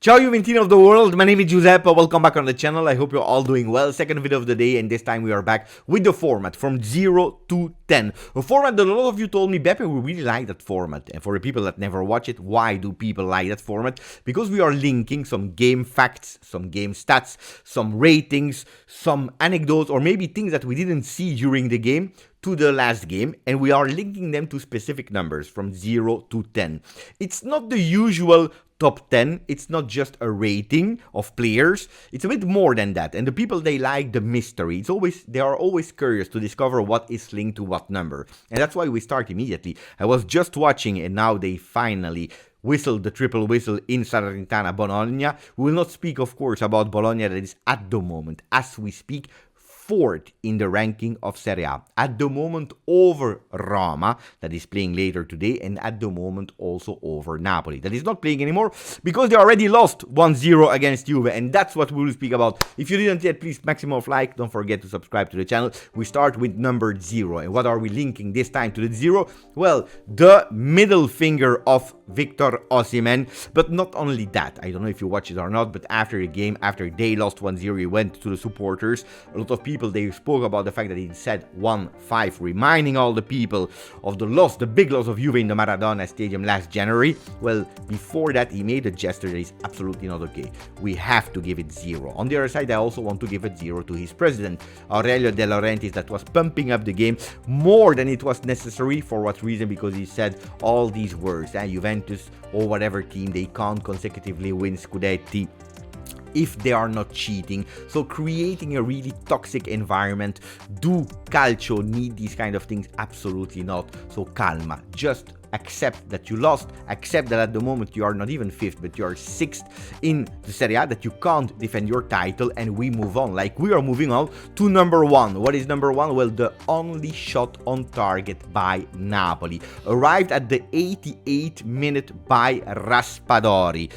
Ciao Juventini of the world, my name is Giuseppe, welcome back on the channel, I hope you're all doing well. Second video of the day, and this time we are back with the format from 0 to 10. A format that a lot of you told me, Beppe, we really like that format. And for the people that never watch it, why do people like that format? Because we are linking some game facts, some game stats, some ratings, some anecdotes, or maybe things that we didn't see during the game to the last game, and we are linking them to specific numbers from 0 to 10. It's not the usual top 10, it's not just a rating of players, it's a bit more than that, and the people, they like the mystery. They are always curious to discover what is linked to what number, and that's why we start immediately. I was just watching, and now they finally whistled the triple whistle in Salernitana Bologna. We will not speak, of course, about Bologna, that is at the moment, as we speak, fourth in the ranking of Serie A, at the moment over Roma, that is playing later today, and at the moment also over Napoli, that is not playing anymore, because they already lost 1-0 against Juve, and that's what we will speak about. If you didn't yet, please maximum of like, don't forget to subscribe to the channel. We start with number 0, and what are we linking this time to the 0? Well, the middle finger of Victor Osimhen, but not only that, I don't know if you watch it or not, but after the game, after they lost 1-0, he went to the supporters. A lot of people, they spoke about the fact that he said 1-5, reminding all the people of the loss, the big loss of Juve in the Maradona Stadium last January. Well, before that, he made a gesture that is absolutely not okay. We have to give it 0. On the other side, I also want to give it 0 to his president, Aurelio De Laurentiis, that was pumping up the game more than it was necessary. For what reason? Because he said all these words, Juventus or whatever team, they can't consecutively win Scudetti if they are not cheating. So creating a really toxic environment. Do Calcio need these kind of things? Absolutely not. So calma, just accept that you lost, accept that at the moment you are not even 5th, but you are 6th in the Serie A, that you can't defend your title, and we move on, like we are moving on to number 1. What is number 1? Well, the only shot on target by Napoli, arrived at the 88th minute by Raspadori.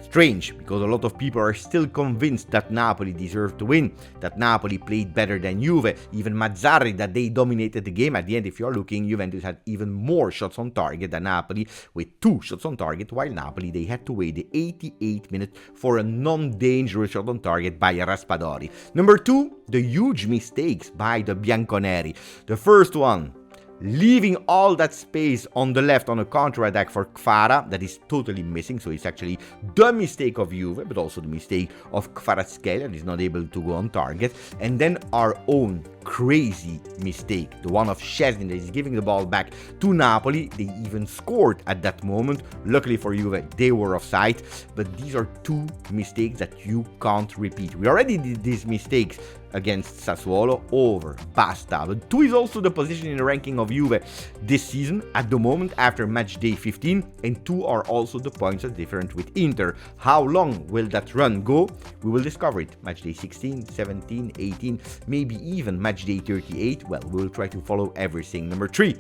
Strange, because a lot of people are still convinced that Napoli deserved to win, that Napoli played better than Juve, even Mazzarri, that they dominated the game. At the end, if you're looking, Juventus had even more shots on target than Napoli, with 2 shots on target, while Napoli, they had to wait the 88th minute for a non-dangerous shot on target by Raspadori. Number 2, the huge mistakes by the Bianconeri. The first one, leaving all that space on the left on a counter-attack for Kvara, that is totally missing, so it's actually the mistake of Juve, but also the mistake of Kvaratskhelia, that is not able to go on target, and then our own crazy mistake, the one of Szczesny, that is giving the ball back to Napoli. They even scored at that moment. Luckily for Juve, they were offside, but these are 2 mistakes that you can't repeat. We already did these mistakes against Sassuolo, over, basta. But 2 is also the position in the ranking of Juve this season at the moment after match day 15, and 2 are also the points that different with Inter. How long will that run go? We will discover it. Match day 16, 17, 18, maybe even match day 38. Well, we will try to follow everything. Number 3,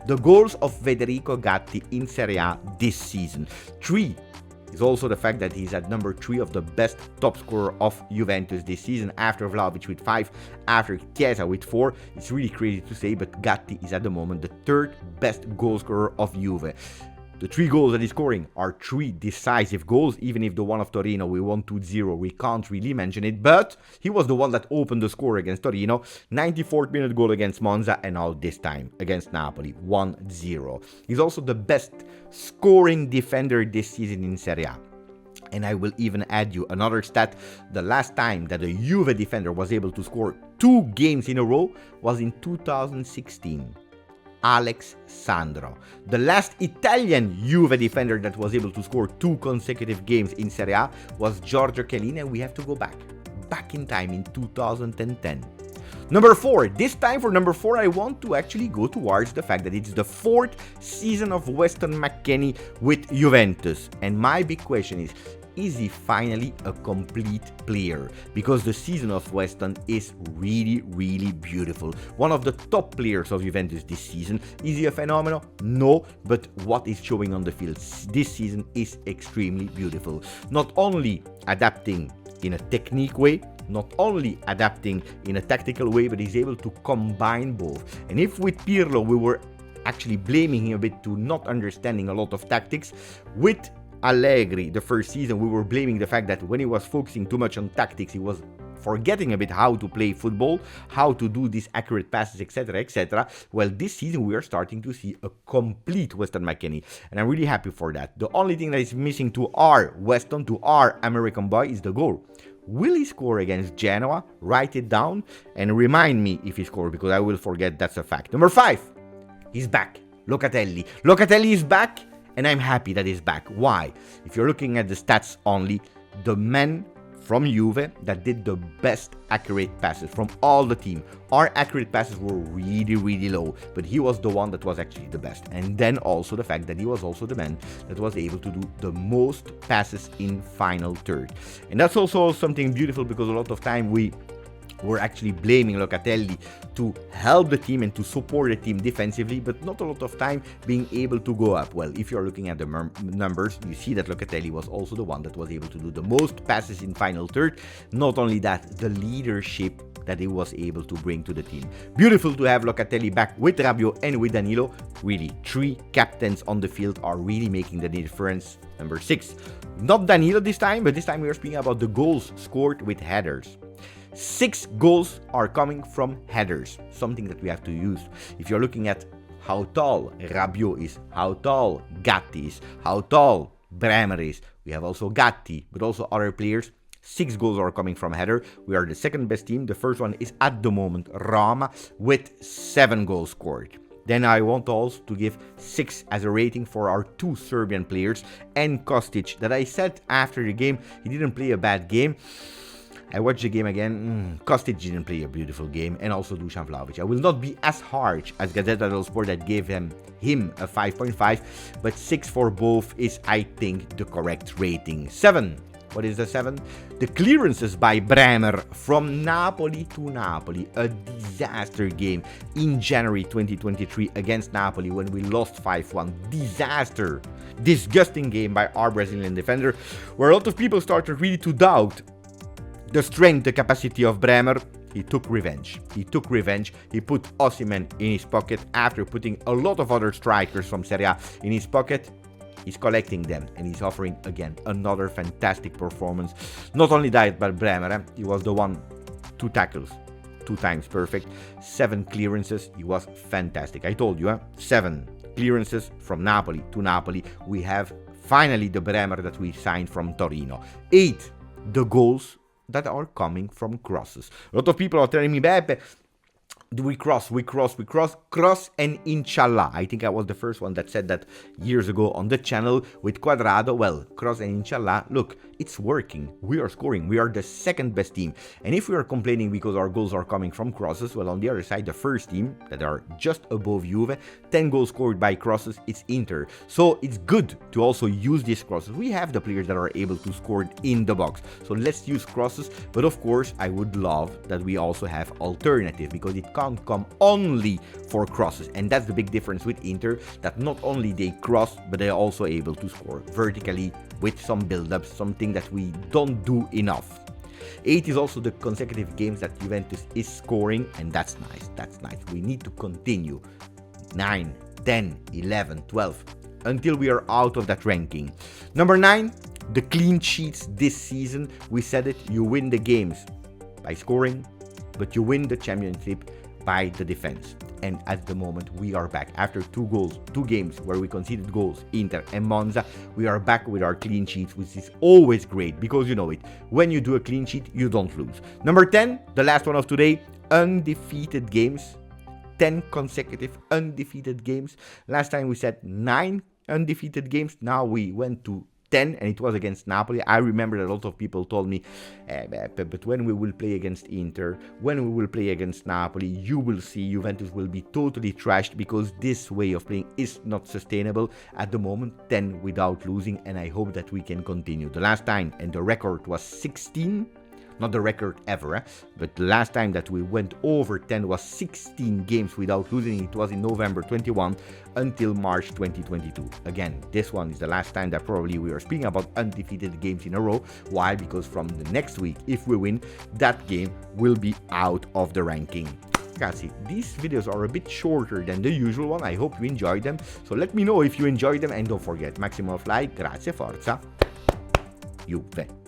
the goals of Federico Gatti in Serie A this season. 3 is also the fact that he's at number 3 of the best top scorer of Juventus this season, after Vlahovic with 5, after Chiesa with 4. It's really crazy to say, but Gatti is at the moment the 3rd best goal scorer of Juve. The 3 goals that he's scoring are 3 decisive goals, even if the one of Torino, we won 2-0, we can't really mention it, but he was the one that opened the score against Torino, 94th minute goal against Monza, and now this time against Napoli, 1-0. He's also the best scoring defender this season in Serie A. And I will even add you another stat. The last time that a Juve defender was able to score 2 games in a row was in 2016. Alex Sandro. The last Italian Juve defender that was able to score 2 consecutive games in Serie A was Giorgio Chiellini, and we have to go back in time in 2010. Number 4, this time for number 4, I want to actually go towards the fact that it's the 4th season of Weston McKENNIE with Juventus, and my big question is he finally a complete player? Because the season of Weston is really, really beautiful. One of the top players of Juventus this season. Is he a phenomenon? No, but what is showing on the field this season is extremely beautiful. Not only adapting in a technique way, not only adapting in a tactical way, but he's able to combine both. And if with Pirlo we were actually blaming him a bit to not understanding a lot of tactics, with Allegri, the first season, we were blaming the fact that when he was focusing too much on tactics, he was forgetting a bit how to play football, how to do these accurate passes, etc., etc. Well, this season we are starting to see a complete Weston McKENNIE, and I'm really happy for that. The only thing that is missing to our Weston, to our American boy, is the goal. Will he score against Genoa? Write it down and remind me if he scored, because I will forget, that's a fact. Number 5, he's back. Locatelli. Locatelli is back, and I'm happy that he's back. Why? If you're looking at the stats only, the man from Juve that did the best accurate passes from all the team. Our accurate passes were really low, but he was the one that was actually the best. And then also the fact that he was also the man that was able to do the most passes in final third. And that's also something beautiful, because a lot of time we're actually blaming Locatelli to help the team and to support the team defensively, but not a lot of time being able to go up. Well, if you're looking at the numbers, you see that Locatelli was also the one that was able to do the most passes in final third. Not only that, the leadership that he was able to bring to the team. Beautiful to have Locatelli back with Rabiot and with Danilo. Really, 3 captains on the field are really making the difference. Number 6, not Danilo this time, but this time we are speaking about the goals scored with headers. 6 goals are coming from headers, something that we have to use. If you're looking at how tall Rabiot is, how tall Gatti is, how tall Bremer is, we have also Gatti, but also other players. 6 goals are coming from header. We are the second best team. The first one is at the moment Roma with 7 goals scored. Then I want also to give 6 as a rating for our 2 Serbian players and Kostic, that I said after the game he didn't play a bad game. I watched the game again. Kostic didn't play a beautiful game, and also Dusan Vlahovic. I will not be as harsh as Gazzetta dello Sport that gave him a 5.5, but 6 for both is, I think, the correct rating. 7. What is the 7? The clearances by Bremer from Napoli to Napoli. A disaster game in January 2023 against Napoli when we lost 5-1. Disaster. Disgusting game by our Brazilian defender, where a lot of people started really to doubt the strength, the capacity of Bremer. He took revenge. He put Osimhen in his pocket after putting a lot of other strikers from Serie A in his pocket. He's collecting them, and he's offering again another fantastic performance. Not only that, but Bremer, he was the one, 2 tackles, 2 times perfect, 7 clearances. He was fantastic. I told you, 7 clearances from Napoli to Napoli. We have finally the Bremer that we signed from Torino. 8, the goals that are coming from crosses. A lot of people are telling me, Beppe, we cross, and inshallah. I think I was the first one that said that years ago on the channel with Quadrado. Well, cross and inshallah, look, it's working. We are scoring. We are the second best team. And if we are complaining because our goals are coming from crosses, well, on the other side, the first team that are just above Juve, 10 goals scored by crosses, it's Inter. So it's good to also use these crosses. We have the players that are able to score in the box. So let's use crosses. But of course, I would love that we also have alternative, because it can't come only for crosses. And that's the big difference with Inter, that not only they cross, but they're also able to score vertically with some build-ups, something that we don't do enough. 8 is also the consecutive games that Juventus is scoring, and that's nice. We need to continue. 9, 10, 11, 12, until we are out of that ranking. Number 9, the clean sheets this season. We said it, you win the games by scoring, but you win the championship by the defense. And at the moment we are back after 2 games where we conceded goals, Inter and Monza. We are back with our clean sheets, which is always great, because you know it, when you do a clean sheet you don't lose. Number 10, the last one of today, undefeated games. 10 consecutive undefeated games. Last time we said 9 undefeated games. Now we went to 10, and it was against Napoli. I remember that a lot of people told me, but when we will play against Inter, when we will play against Napoli, you will see Juventus will be totally trashed, because this way of playing is not sustainable. At the moment, 10 without losing, and I hope that we can continue. The last time, and the record was 16, not the record ever, but the last time that we went over 10 was 16 games without losing. It was in November 21 until March 2022. Again, this one is the last time that probably we are speaking about undefeated games in a row. Why? Because from the next week, if we win, that game will be out of the ranking. ragazzi, these videos are a bit shorter than the usual one. I hope you enjoyed them. So let me know if you enjoyed them, and don't forget, maximum of like, grazie, forza, Juve.